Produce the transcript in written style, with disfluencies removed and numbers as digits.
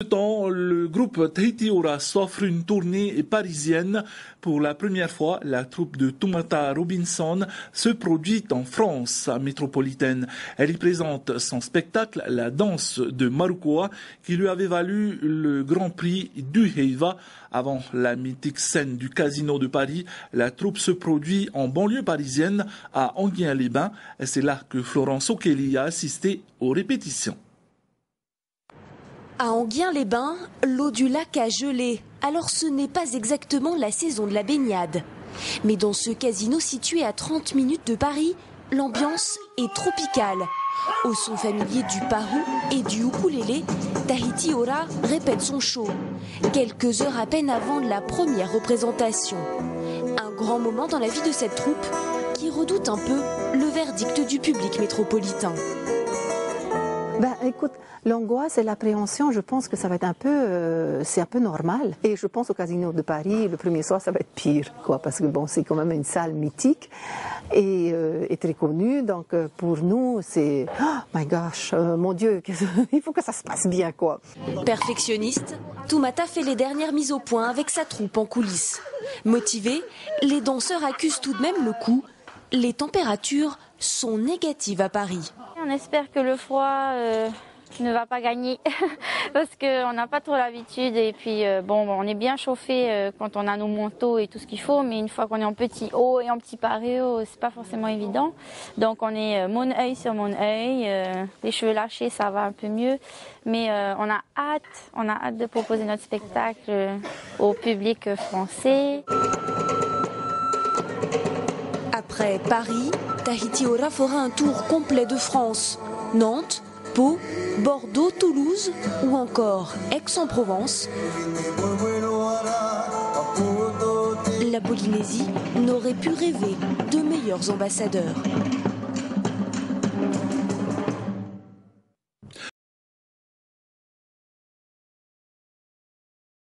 temps, le groupe Tahiti Aura s'offre une tournée parisienne. Pour la première fois, la troupe de Toumata Robinson se produit en France métropolitaine. Elle y présente son spectacle La danse de Marukoa qui lui avait valu le Grand Prix du Heiva. Avant la mythique scène du Casino de Paris, la troupe se produit en banlieue parisienne à Enghien-les-Bains. C'est là que Florence O'Kelly a assisté aux répétitions. À Enghien-les-Bains, l'eau du lac a gelé. Alors ce n'est pas exactement la saison de la baignade. Mais dans ce casino situé à 30 minutes de Paris, l'ambiance est tropicale. Au son familier du parou et du ukulélé, Tahiti Aura répète son show. Quelques heures à peine avant la première représentation. Un grand moment dans la vie de cette troupe qui redoute un peu le verdict du public métropolitain. Écoute, l'angoisse et l'appréhension, je pense que ça va être c'est un peu normal. Et je pense au Casino de Paris, le premier soir, ça va être pire, quoi, parce que bon, c'est quand même une salle mythique et très connue. Donc pour nous, c'est, oh my gosh, mon Dieu, il faut que ça se passe bien, quoi. Perfectionniste, Toumata fait les dernières mises au point avec sa troupe en coulisses. Motivés, les danseurs accusent tout de même le coup. Les températures sont négatives à Paris. On espère que le froid ne va pas gagner parce qu'on n'a pas trop l'habitude et puis on est bien chauffé quand on a nos manteaux et tout ce qu'il faut, mais une fois qu'on est en petit haut et en petit pareo, c'est pas forcément évident. Donc on est mon œil sur mon œil, les cheveux lâchés, ça va un peu mieux, mais on a hâte de proposer notre spectacle au public français. Après Paris, Tahiti Aura fera un tour complet de France. Nantes, Pau, Bordeaux, Toulouse ou encore Aix-en-Provence. La Polynésie n'aurait pu rêver de meilleurs ambassadeurs.